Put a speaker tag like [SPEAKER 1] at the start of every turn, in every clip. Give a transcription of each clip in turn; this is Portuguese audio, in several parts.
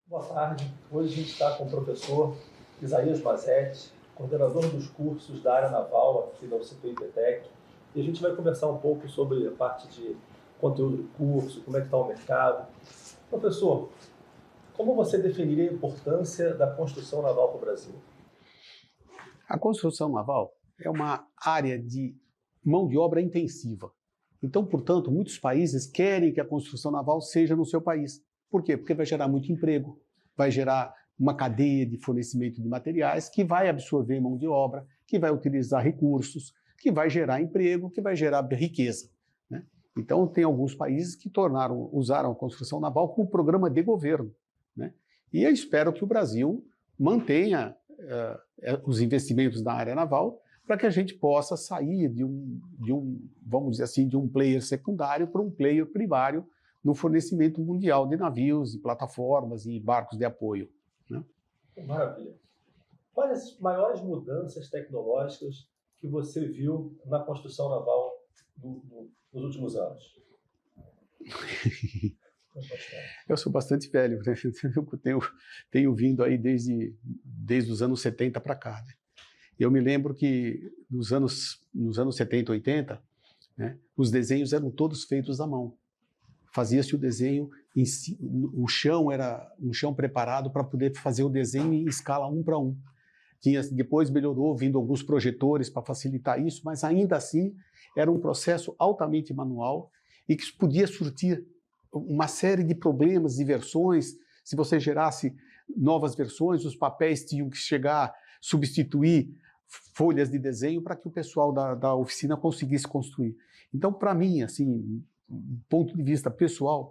[SPEAKER 1] Boa tarde. Hoje a gente está com o professor Isaías Mazetti, coordenador dos cursos da área naval aqui da UCP IPTEC. E a gente vai conversar um pouco sobre a parte de conteúdo do curso, como é que está o mercado. Professor, como você definiria a importância da construção naval para o Brasil?
[SPEAKER 2] A construção naval é uma área de mão de obra intensiva. Então, portanto, muitos países querem que a construção naval seja no seu país. Por quê? Porque vai gerar muito emprego, vai gerar uma cadeia de fornecimento de materiais que vai absorver mão de obra, que vai utilizar recursos, que vai gerar emprego, que vai gerar riqueza, né? Então, tem alguns países que usaram a construção naval como programa de governo, né? E eu espero que o Brasil mantenha os investimentos na área naval para que a gente possa sair vamos dizer assim, de um player secundário para um player primário no fornecimento mundial de navios, de plataformas e barcos de apoio, né?
[SPEAKER 1] Maravilha. Quais as maiores mudanças tecnológicas que você viu na construção naval nos últimos anos?
[SPEAKER 2] Eu sou bastante velho, né? Tenho vindo aí desde os anos 70 para cá, né? Eu me lembro que nos anos 70, 80, né, os desenhos eram todos feitos à mão. Fazia-se o desenho, o chão era um chão preparado para poder fazer o desenho em escala 1 para 1. Depois melhorou, vindo alguns projetores para facilitar isso, mas ainda assim era um processo altamente manual e que podia surtir uma série de problemas, de versões. Se você gerasse novas versões, os papéis tinham que chegar, substituir folhas de desenho para que o pessoal da oficina conseguisse construir. Então, para mim, assim, do ponto de vista pessoal,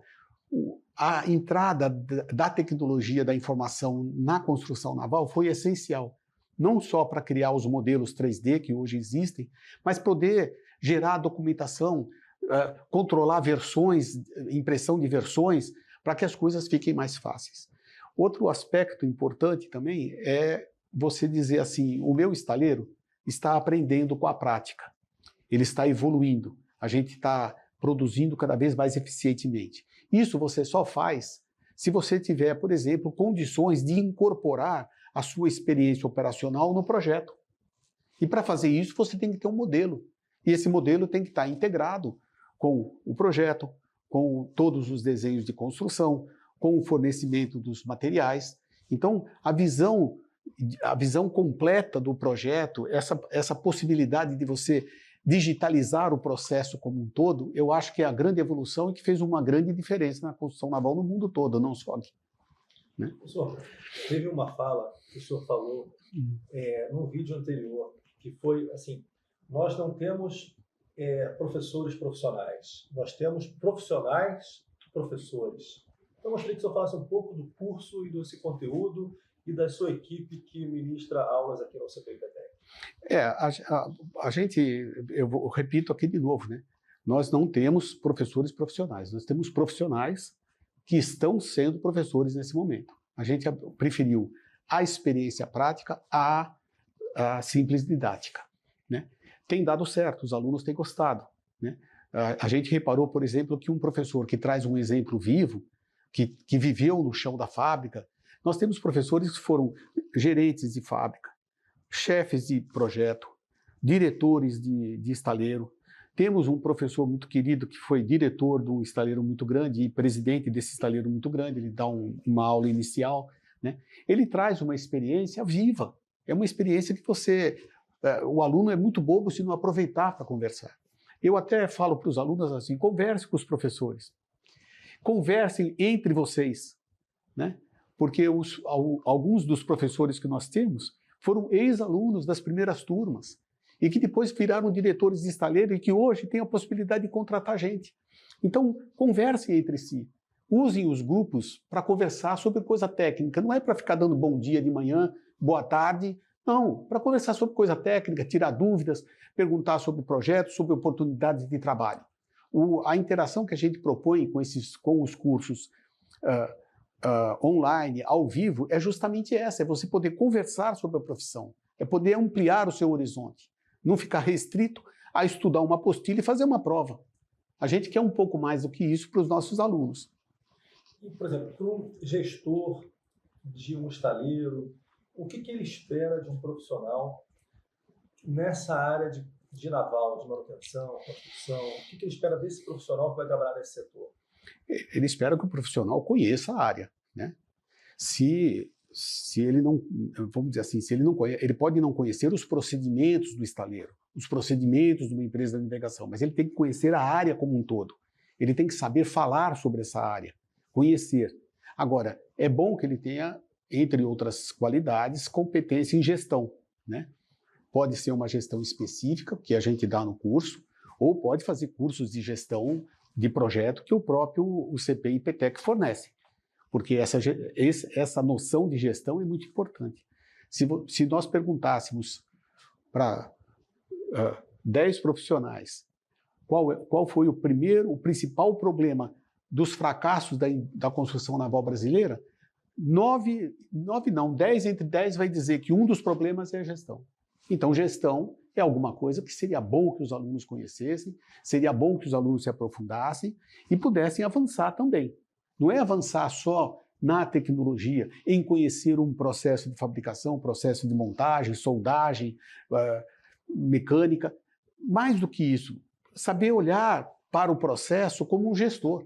[SPEAKER 2] a entrada da tecnologia da informação na construção naval foi essencial, não só para criar os modelos 3D que hoje existem, mas poder gerar documentação, controlar versões, impressão de versões, para que as coisas fiquem mais fáceis. Outro aspecto importante também é você dizer assim, o meu estaleiro está aprendendo com a prática, ele está evoluindo, a gente está produzindo cada vez mais eficientemente. Isso você só faz se você tiver, por exemplo, condições de incorporar a sua experiência operacional no projeto. E para fazer isso, você tem que ter um modelo. E esse modelo tem que estar integrado com o projeto, com todos os desenhos de construção, com o fornecimento dos materiais. Então, a visão completa do projeto, essa possibilidade de você digitalizar o processo como um todo, eu acho que é a grande evolução e que fez uma grande diferença na construção naval no mundo todo, não só aqui, né?
[SPEAKER 1] Professor, teve uma fala que o senhor falou num vídeo anterior, que foi assim, nós não temos professores profissionais, nós temos profissionais professores. Então, eu gostaria que o senhor falasse um pouco do curso e desse conteúdo e da sua equipe que ministra aulas aqui na UCP IPTEC.
[SPEAKER 2] Eu repito aqui de novo, né? Nós não temos professores profissionais, nós temos profissionais que estão sendo professores nesse momento. A gente preferiu a experiência prática à simples didática, né? Tem dado certo, os alunos têm gostado, né? A gente reparou, por exemplo, que um professor que traz um exemplo vivo, que viveu no chão da fábrica, nós temos professores que foram gerentes de fábrica, chefes de projeto, diretores de estaleiro. Temos um professor muito querido que foi diretor de um estaleiro muito grande e presidente desse estaleiro muito grande, ele dá uma aula inicial, né? Ele traz uma experiência viva, é uma experiência que o aluno é muito bobo se não aproveitar para conversar. Eu até falo para os alunos assim, converse com os professores, conversem entre vocês, né? Porque alguns dos professores que nós temos foram ex-alunos das primeiras turmas e que depois viraram diretores de estaleiro e que hoje têm a possibilidade de contratar gente. Então, conversem entre si. Usem os grupos para conversar sobre coisa técnica. Não é para ficar dando bom dia de manhã, boa tarde. Não, para conversar sobre coisa técnica, tirar dúvidas, perguntar sobre projetos, sobre oportunidades de trabalho. A interação que a gente propõe com os cursos online, ao vivo, é justamente essa, é você poder conversar sobre a profissão, é poder ampliar o seu horizonte, não ficar restrito a estudar uma apostila e fazer uma prova. A gente quer um pouco mais do que isso para os nossos alunos.
[SPEAKER 1] E, por exemplo, para um gestor de um estaleiro? O que ele espera de um profissional nessa área de naval, de manutenção, construção? O que ele espera desse profissional que vai trabalhar nesse setor?
[SPEAKER 2] Ele espera que o profissional conheça a área, né? Se ele não, vamos dizer assim, se ele não conhece, ele pode não conhecer os procedimentos do estaleiro, os procedimentos de uma empresa de navegação, mas ele tem que conhecer a área como um todo. Ele tem que saber falar sobre essa área, conhecer. Agora, é bom que ele tenha, entre outras qualidades, competência em gestão, né? Pode ser uma gestão específica, que a gente dá no curso, ou pode fazer cursos de gestão de projeto que o próprio CP e IPTEC fornece. Porque essa noção de gestão é muito importante. Se nós perguntássemos para 10 profissionais qual foi o principal problema dos fracassos da construção naval brasileira, 10 entre 10 vai dizer que um dos problemas é a gestão. Então, gestão é alguma coisa que seria bom que os alunos conhecessem, seria bom que os alunos se aprofundassem e pudessem avançar também. Não é avançar só na tecnologia, em conhecer um processo de fabricação, processo de montagem, soldagem, mecânica. Mais do que isso, saber olhar para o processo como um gestor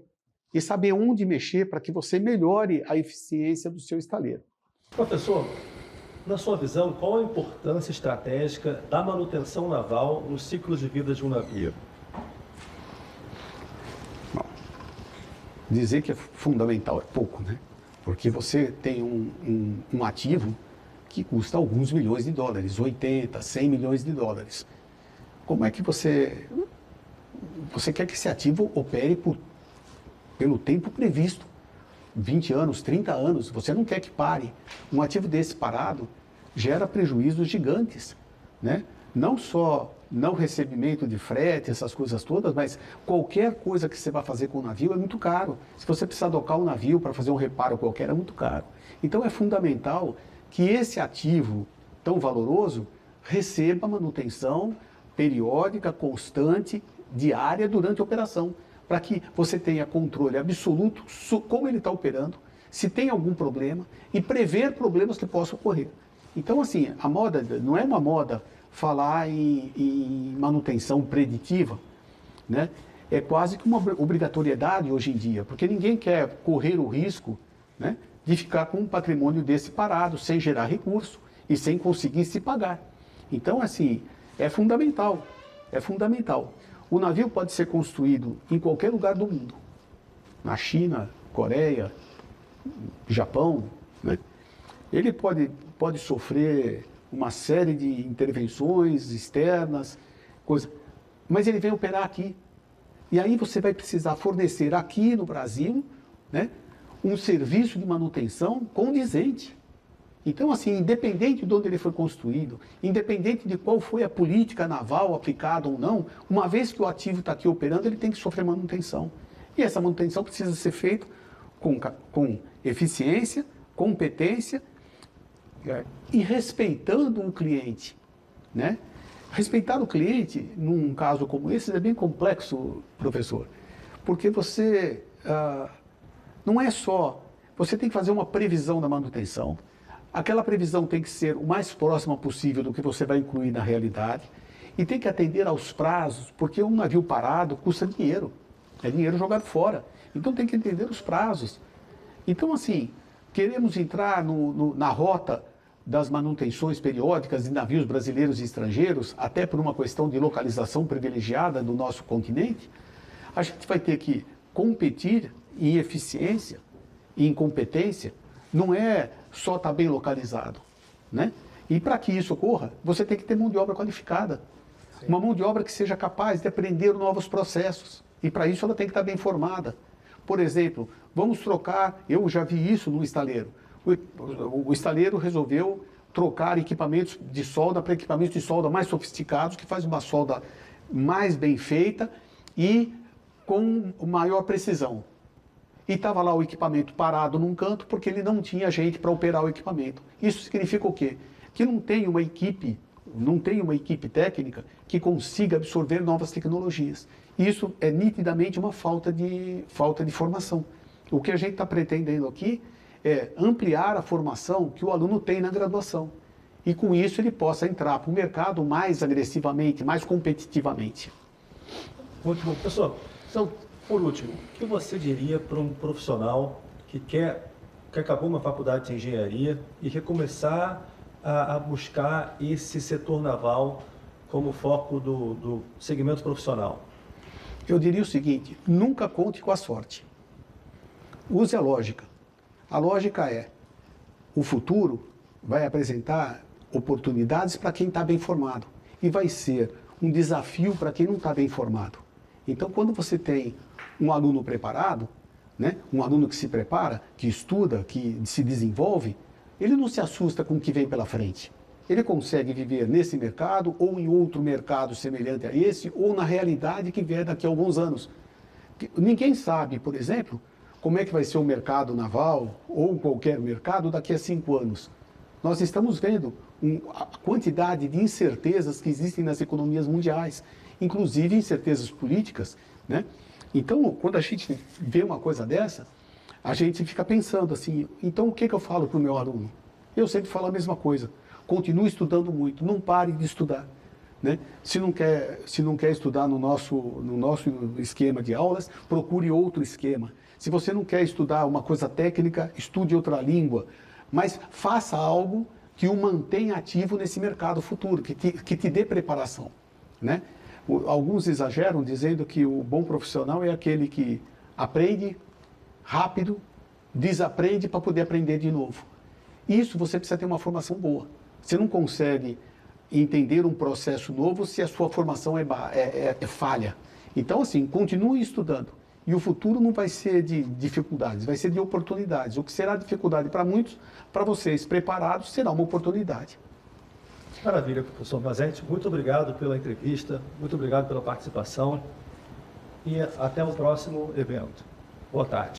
[SPEAKER 2] e saber onde mexer para que você melhore a eficiência do seu estaleiro.
[SPEAKER 1] Professor, na sua visão, qual a importância estratégica da manutenção naval nos ciclos de vida de um navio?
[SPEAKER 2] Bom, dizer que é fundamental é pouco, né? Porque você tem um ativo que custa alguns milhões de dólares, 80, 100 milhões de dólares. Como é que você quer que esse ativo opere pelo tempo previsto? 20 anos, 30 anos, você não quer que pare. Um ativo desse parado gera prejuízos gigantes, né? Não só não recebimento de frete, essas coisas todas, mas qualquer coisa que você vai fazer com o navio é muito caro. Se você precisar docar o navio para fazer um reparo qualquer, é muito caro. Então é fundamental que esse ativo tão valoroso receba manutenção periódica, constante, diária durante a operação, para que você tenha controle absoluto sobre como ele está operando, se tem algum problema e prever problemas que possam ocorrer. Então, assim, a moda não é uma moda falar em manutenção preditiva, né? É quase que uma obrigatoriedade hoje em dia, porque ninguém quer correr o risco, né, de ficar com um patrimônio desse parado, sem gerar recurso e sem conseguir se pagar. Então, assim, é fundamental, é fundamental. O navio pode ser construído em qualquer lugar do mundo, na China, Coreia, Japão, né? Ele pode sofrer uma série de intervenções externas, mas ele vem operar aqui. E aí você vai precisar fornecer aqui no Brasil, né, um serviço de manutenção condizente. Então, assim, independente de onde ele foi construído, independente de qual foi a política naval aplicada ou não, uma vez que o ativo está aqui operando, ele tem que sofrer manutenção. E essa manutenção precisa ser feita com eficiência, competência e respeitando o cliente, né? Respeitar o cliente, num caso como esse, é bem complexo, professor, porque você não é só... Você tem que fazer uma previsão da manutenção. Aquela previsão tem que ser o mais próxima possível do que você vai incluir na realidade e tem que atender aos prazos, porque um navio parado custa dinheiro, é dinheiro jogado fora. Então tem que entender os prazos. Então, assim, queremos entrar na rota das manutenções periódicas de navios brasileiros e estrangeiros, até por uma questão de localização privilegiada do nosso continente, a gente vai ter que competir em eficiência e em competência, não é só estar bem localizado, né? E para que isso ocorra, você tem que ter mão de obra qualificada. Sim. Uma mão de obra que seja capaz de aprender novos processos. E para isso ela tem que estar bem formada. Por exemplo, vamos trocar, eu já vi isso no estaleiro. O estaleiro resolveu trocar equipamentos de solda para equipamentos de solda mais sofisticados, que faz uma solda mais bem feita e com maior precisão. E estava lá o equipamento parado num canto porque ele não tinha gente para operar o equipamento. Isso significa o quê? Que não tem uma equipe técnica que consiga absorver novas tecnologias. Isso é nitidamente uma falta de formação. O que a gente está pretendendo aqui é ampliar a formação que o aluno tem na graduação. E com isso ele possa entrar para o mercado mais agressivamente, mais competitivamente.
[SPEAKER 1] Muito bom. Professor, então, por último, o que você diria para um profissional que acabou uma faculdade de engenharia e quer começar a buscar esse setor naval como foco do segmento profissional?
[SPEAKER 2] Eu diria o seguinte: nunca conte com a sorte. Use a lógica. A lógica é: o futuro vai apresentar oportunidades para quem está bem formado e vai ser um desafio para quem não está bem formado. Então, quando você tem um aluno preparado, né, um aluno que se prepara, que estuda, que se desenvolve, ele não se assusta com o que vem pela frente. Ele consegue viver nesse mercado ou em outro mercado semelhante a esse ou na realidade que vier daqui a alguns anos. Ninguém sabe, por exemplo, como é que vai ser o mercado naval ou qualquer mercado daqui a 5 anos. Nós estamos vendo a quantidade de incertezas que existem nas economias mundiais, inclusive incertezas políticas, né? Então, quando a gente vê uma coisa dessa, a gente fica pensando assim, então o que eu falo para o meu aluno? Eu sempre falo a mesma coisa: continue estudando muito, não pare de estudar, né? Se não quer estudar no nosso esquema de aulas, procure outro esquema. Se você não quer estudar uma coisa técnica, estude outra língua, mas faça algo que o mantenha ativo nesse mercado futuro, que te dê preparação, né? Alguns exageram dizendo que o bom profissional é aquele que aprende rápido, desaprende para poder aprender de novo. Isso você precisa ter uma formação boa. Você não consegue entender um processo novo se a sua formação é falha. Então, assim, continue estudando. E o futuro não vai ser de dificuldades, vai ser de oportunidades. O que será dificuldade para muitos, para vocês preparados, será uma oportunidade.
[SPEAKER 1] Maravilha, professor Mazzetti. Muito obrigado pela entrevista, muito obrigado pela participação e até o próximo evento. Boa tarde.